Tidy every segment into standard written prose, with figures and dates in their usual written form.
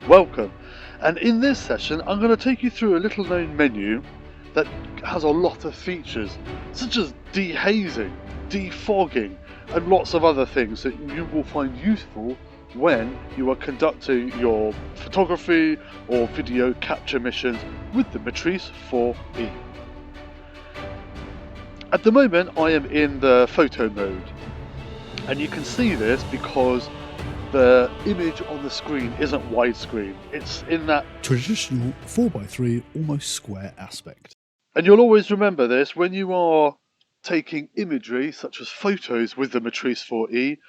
welcome. And in this session I'm going to take you through a little known menu that has a lot of features, such as dehazing, defogging, and lots of other things that you will find useful when you are conducting your photography or video capture missions with the Matrice 4E. At the moment I am in the photo mode, and you can see this because the image on the screen isn't widescreen. It's in that traditional 4x3 almost square aspect. And you'll always remember this when you are taking imagery such as photos with the Matrice 4E.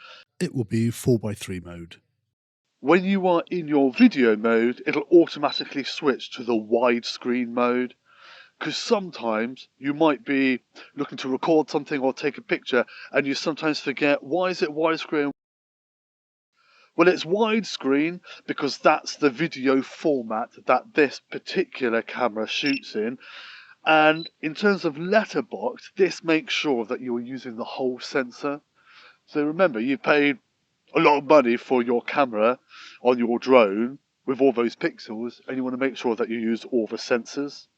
It will be 4x3 mode. When you are in your video mode, it'll automatically switch to the widescreen mode, because sometimes you might be looking to record something or take a picture and you sometimes forget, why is it widescreen? Well, it's widescreen because that's the video format that this particular camera shoots in. And in terms of letterbox, this makes sure that you are using the whole sensor. So remember, you paid a lot of money for your camera on your drone with all those pixels, and you want to make sure that you use all the sensors.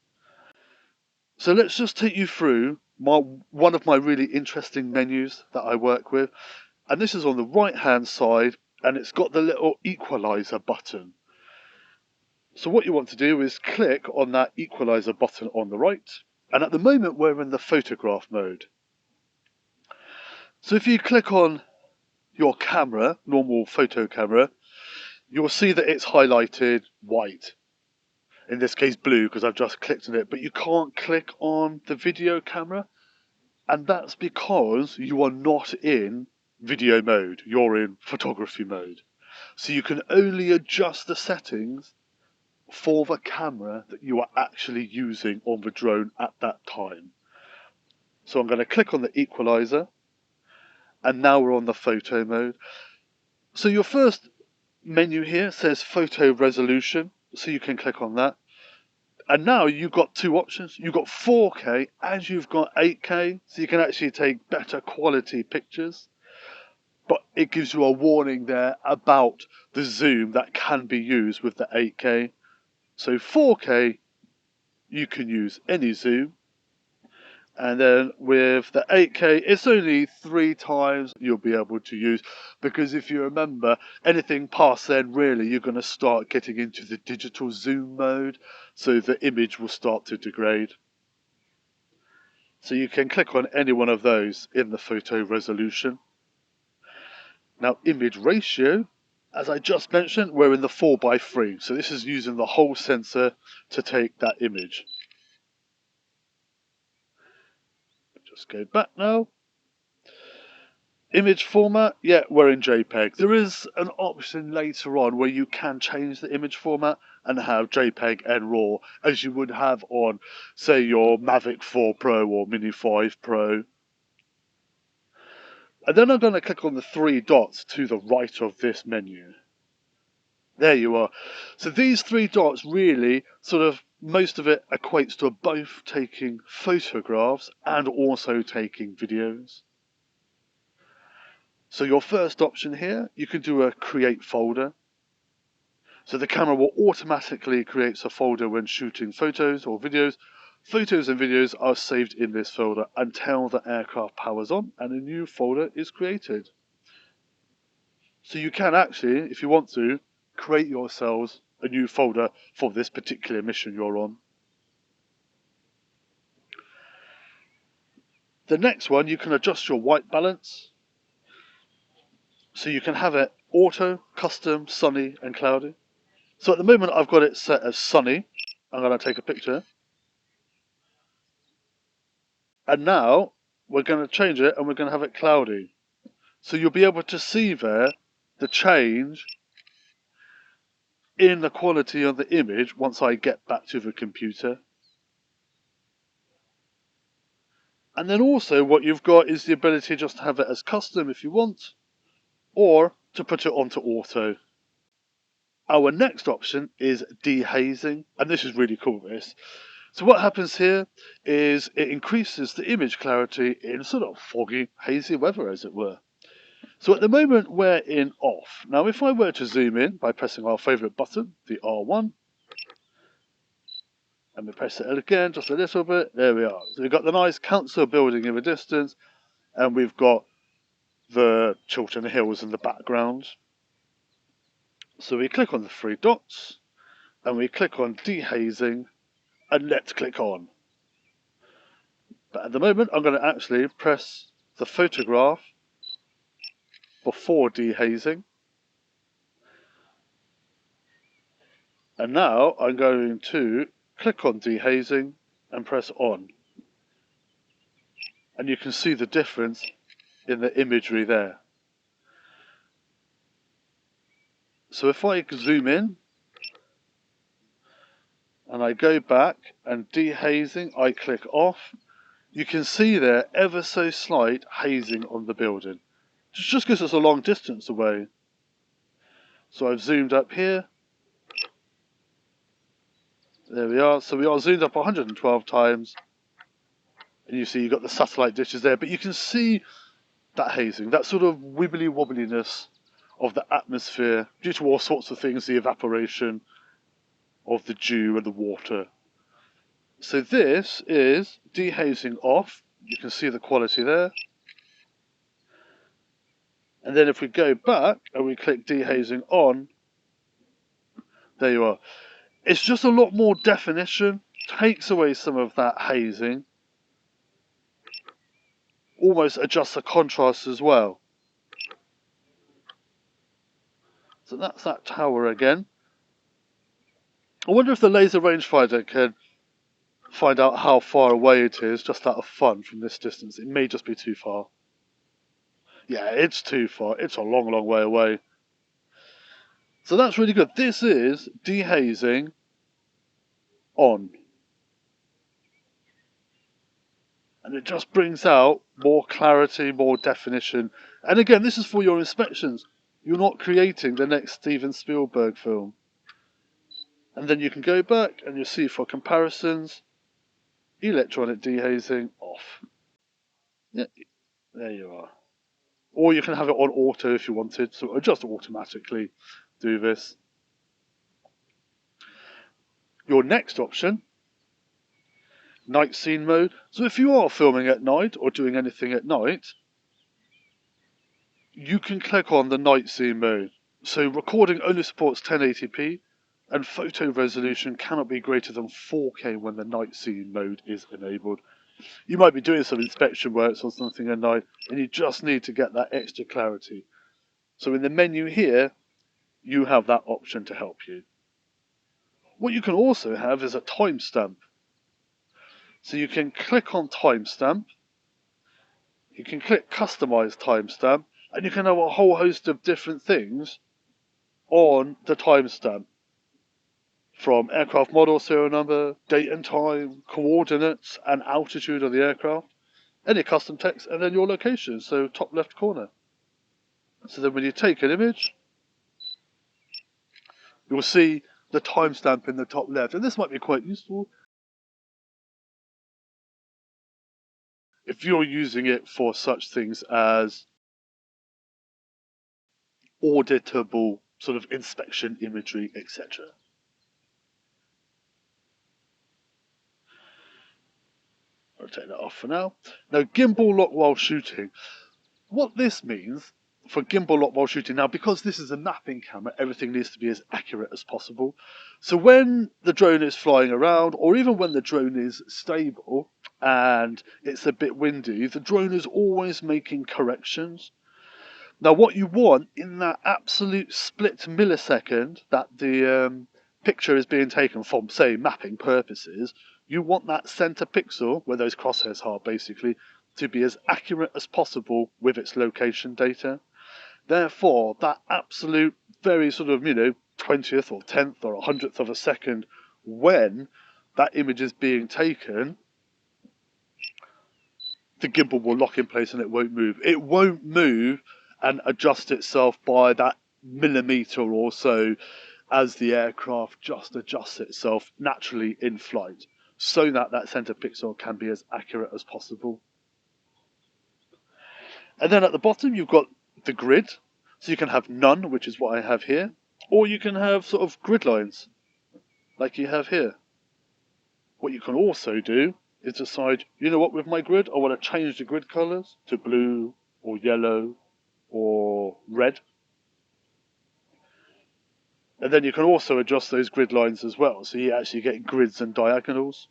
So let's just take you through one of my really interesting menus that I work with. And this is on the right hand side, and it's got the little equalizer button. So what you want to do is click on that equalizer button on the right. And at the moment we're in the photograph mode. So if you click on your camera, normal photo camera, you'll see that it's highlighted white. In this case blue, because I've just clicked on it, but you can't click on the video camera. And that's because you are not in video mode, you're in photography mode. So you can only adjust the settings for the camera that you are actually using on the drone at that time. So I'm going to click on the equalizer, and now we're on the photo mode. So your first menu here says photo resolution, so you can click on that. And now you've got two options. You've got 4K and you've got 8K, so you can actually take better quality pictures. But it gives you a warning there about the zoom that can be used with the 8K. So 4K, you can use any zoom. And then with the 8K, it's only 3 times you'll be able to use. Because if you remember, anything past then, really, you're going to start getting into the digital zoom mode. So the image will start to degrade. So you can click on any one of those in the photo resolution. Now, image ratio, as I just mentioned, we're in the 4x3. So this is using the whole sensor to take that image. Just go back now. Image format, yeah, we're in JPEG. There is an option later on where you can change the image format and have JPEG and RAW, as you would have on, say, your Mavic 4 Pro or Mini 5 Pro. And then I'm going to click on the 3 dots to the right of this menu. There you are. So these 3 dots really most of it equates to both taking photographs and also taking videos. So your first option here, you can do a create folder. So the camera will automatically create a folder when shooting photos or videos. Photos and videos are saved in this folder until the aircraft powers on and a new folder is created. So you can actually, if you want to, create yourselves a new folder for this particular mission you're on. The next one, you can adjust your white balance. So you can have it auto, custom, sunny and cloudy. So at the moment I've got it set as sunny. I'm going to take a picture. And now we're going to change it and we're going to have it cloudy. So you'll be able to see there the change in the quality of the image once I get back to the computer. And then also what you've got is the ability just to have it as custom if you want, or to put it onto auto. Our next option is dehazing, and this is really cool, this. So what happens here is it increases the image clarity in sort of foggy, hazy weather, as it were. So at the moment we're in off. Now if I were to zoom in by pressing our favourite button, the R1, and we press it again just a little bit, there we are. So we've got the nice council building in the distance, and we've got the Chiltern Hills in the background. So we click on the three dots, and we click on Dehazing, and let's click on. But at the moment I'm going to actually press the photograph before dehazing. And now I'm going to click on dehazing and press on. And you can see the difference in the imagery there. So if I zoom in and I go back and dehazing, I click off, you can see there ever so slight hazing on the building. Just because it's a long distance away. So I've zoomed up here. There we are. So we are zoomed up 112 times. And you see you've got the satellite dishes there. But you can see that hazing, that sort of wibbly wobbliness of the atmosphere due to all sorts of things, the evaporation of the dew and the water. So this is dehazing off. You can see the quality there. And then if we go back and we click dehazing on, there you are. It's just a lot more definition, takes away some of that hazing, almost adjusts the contrast as well. So that's that tower again. I wonder if the laser rangefinder can find out how far away it is, just out of fun from this distance. It may just be too far. Yeah, it's too far. It's a long, long way away. So that's really good. This is dehazing on. And it just brings out more clarity, more definition. And again, this is for your inspections. You're not creating the next Steven Spielberg film. And then you can go back and you see for comparisons, electronic dehazing off. Yeah, there you are. Or you can have it on auto if you wanted, so it'll just automatically do this. Your next option, night scene mode. So if you are filming at night or doing anything at night, you can click on the night scene mode. So recording only supports 1080p and photo resolution cannot be greater than 4K when the night scene mode is enabled. You might be doing some inspection works or something at night and you just need to get that extra clarity. So in the menu here, you have that option to help you. What you can also have is a timestamp. So you can click on timestamp, you can click customize timestamp, and you can have a whole host of different things on the timestamp. From aircraft model, serial number, date and time, coordinates, and altitude of the aircraft, any custom text, and then your location, so top left corner. So then when you take an image, you'll see the timestamp in the top left, and this might be quite useful if you're using it for such things as auditable sort of inspection imagery, etc. I'll take that off for now. Now, gimbal lock while shooting. What this means for gimbal lock while shooting, now because this is a mapping camera, everything needs to be as accurate as possible. So when the drone is flying around, or even when the drone is stable and it's a bit windy, the drone is always making corrections. Now what you want in that absolute split millisecond that the picture is being taken from, say, mapping purposes, you want that center pixel, where those crosshairs are basically, to be as accurate as possible with its location data. Therefore, that absolute very sort of, 20th or 10th or 100th of a second when that image is being taken, the gimbal will lock in place and it won't move. It won't move and adjust itself by that millimeter or so as the aircraft just adjusts itself naturally in flight, so that that center pixel can be as accurate as possible. And then at the bottom, you've got the grid. So you can have none, which is what I have here, or you can have sort of grid lines, like you have here. What you can also do is decide, you know what, with my grid, I want to change the grid colors to blue or yellow or red. And then you can also adjust those grid lines as well, so you actually get grids and diagonals.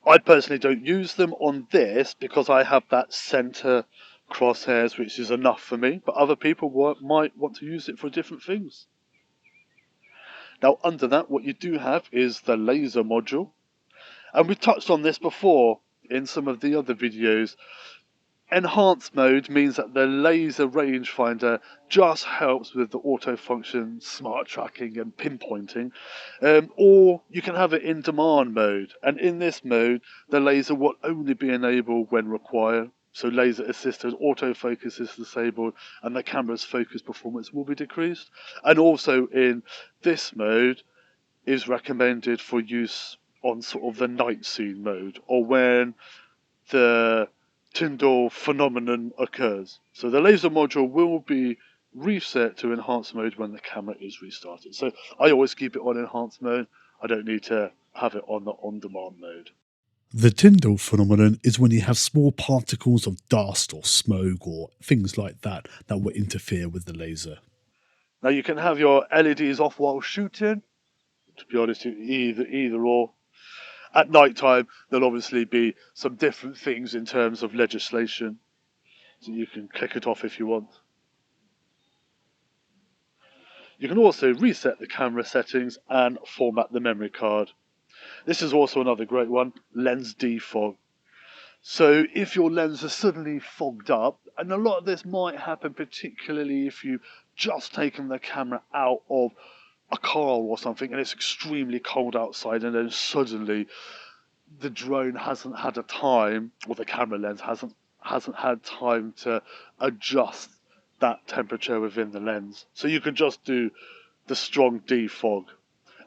I personally don't use them on this because I have that center crosshairs, which is enough for me, but other people might want to use it for different things. Now under that, what you do have is the laser module, and we touched on this before in some of the other videos. Enhanced mode means that the laser rangefinder just helps with the auto function, smart tracking and pinpointing, or you can have it in demand mode, and in this mode the laser will only be enabled when required. So laser assisted autofocus is disabled and the camera's focus performance will be decreased. And also in this mode is recommended for use on sort of the night scene mode, or when the Tyndall phenomenon occurs. So the laser module will be reset to enhanced mode when the camera is restarted. So I always keep it on enhanced mode. I don't need to have it on the on-demand mode. The Tyndall phenomenon is when you have small particles of dust or smoke or things like that that will interfere with the laser. Now you can have your LEDs off while shooting. To be honest, either or. At night time, there'll obviously be some different things in terms of legislation. So you can click it off if you want. You can also reset the camera settings and format the memory card. This is also another great one, lens defog. So if your lens is suddenly fogged up, and a lot of this might happen particularly if you've just taken the camera out of a car or something and it's extremely cold outside, and then suddenly the drone hasn't had a time, or the camera lens hasn't had time to adjust that temperature within the lens. So you can just do the strong defog,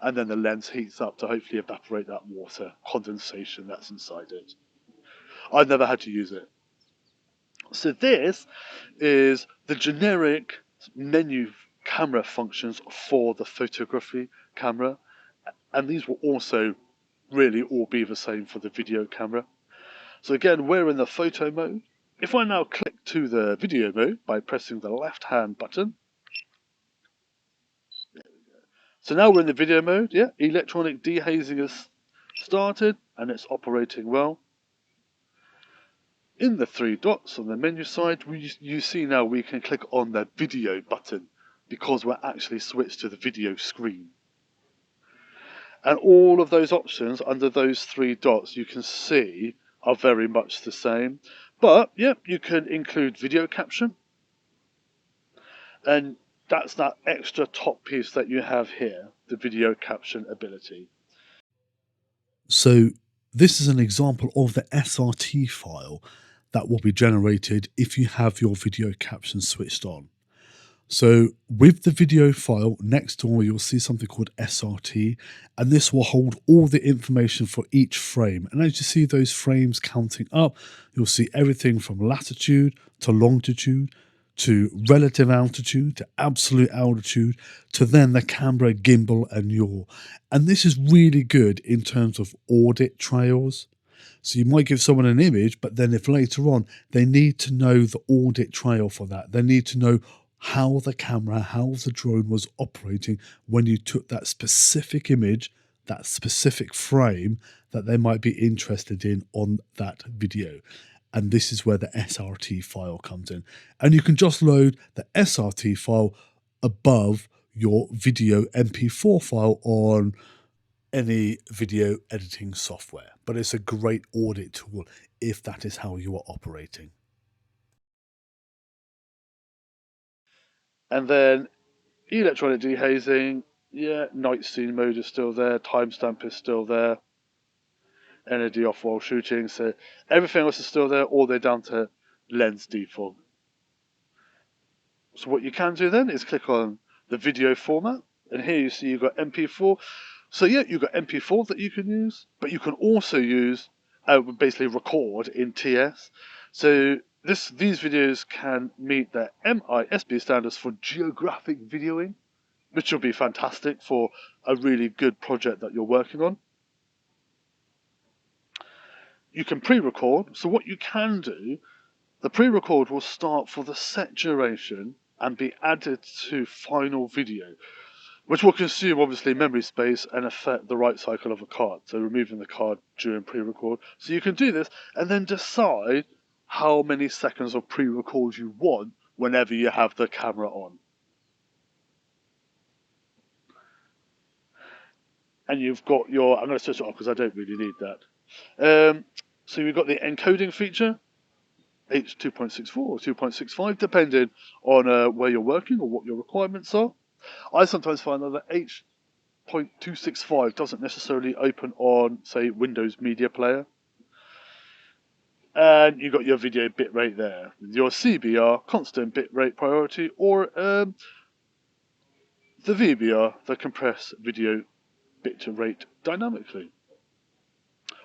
and then the lens heats up to hopefully evaporate that water condensation that's inside it. I've never had to use it. So this is the generic menu camera functions for the photography camera, and these will also really all be the same for the video camera. So again, we're in the photo mode. If I now click to the video mode by pressing the left hand button, so now we're in the video mode. Yeah, electronic dehazing has started and it's operating well. In the three dots on the menu side, you see now we can click on the video button because we're actually switched to the video screen. And all of those options under those three dots you can see are very much the same. But yeah, you can include video caption, and that's that extra top piece that you have here, the video caption ability. So this is an example of the SRT file that will be generated if you have your video caption switched on. So with the video file next door, you'll see something called SRT, and this will hold all the information for each frame. And as you see those frames counting up, you'll see everything from latitude to longitude to relative altitude to absolute altitude to then the camera, gimbal and yaw. And this is really good in terms of audit trails. So you might give someone an image, but then if later on they need to know the audit trail for that, they need to know how the camera, how the drone was operating when you took that specific image, that specific frame that they might be interested in on that video. And this is where the SRT file comes in. And you can just load the SRT file above your video MP4 file on any video editing software. But it's a great audit tool if that is how you are operating. And then electronic dehazing, yeah, night scene mode is still there, timestamp is still there, NAD off while shooting, so everything else is still there, all the way down to lens defog. So what you can do then is click on the video format, and here you see you've got MP4. So yeah, you've got MP4 that you can use, but you can also use, basically record in TS. So these videos can meet the MISB standards for geographic videoing, which will be fantastic for a really good project that you're working on. You can pre-record. So what you can do, the pre-record will start for the set duration and be added to final video, which will consume obviously memory space and affect the write cycle of a card. So removing the card during pre-record. So you can do this and then decide how many seconds of pre-record you want whenever you have the camera on. And you've got your, I'm going to switch it off because I don't really need that. So you've got the encoding feature, H2.64 or 2.65, depending on where you're working or what your requirements are. I sometimes find that the H.265 doesn't necessarily open on, say, Windows Media Player. And you've got your video bitrate there. Your CBR, constant bitrate priority, or the VBR, the compressed video bitrate dynamically.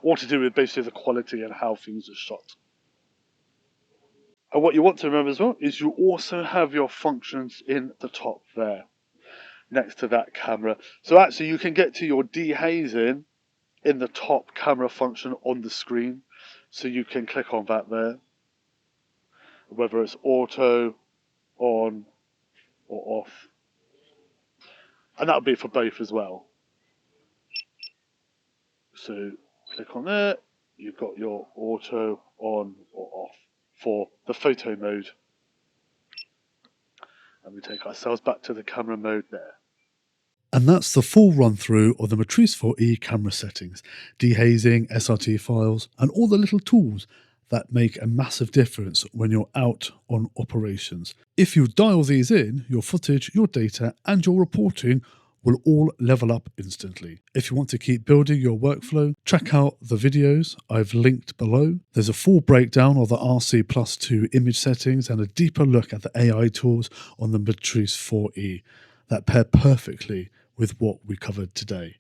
All to do with basically the quality and how things are shot. And what you want to remember as well is you also have your functions in the top there, next to that camera. So actually you can get to your dehazing in the top camera function on the screen. So you can click on that there, whether it's auto, on, or off. And that'll be for both as well. So click on there, you've got your auto, on, or off for the photo mode. And we take ourselves back to the camera mode there. And that's the full run through of the Matrice 4e camera settings, dehazing, SRT files, and all the little tools that make a massive difference when you're out on operations. If you dial these in, your footage, your data, and your reporting will all level up instantly. If you want to keep building your workflow, check out the videos I've linked below. There's a full breakdown of the RC+2 image settings and a deeper look at the AI tools on the Matrice 4e that pair perfectly with what we covered today.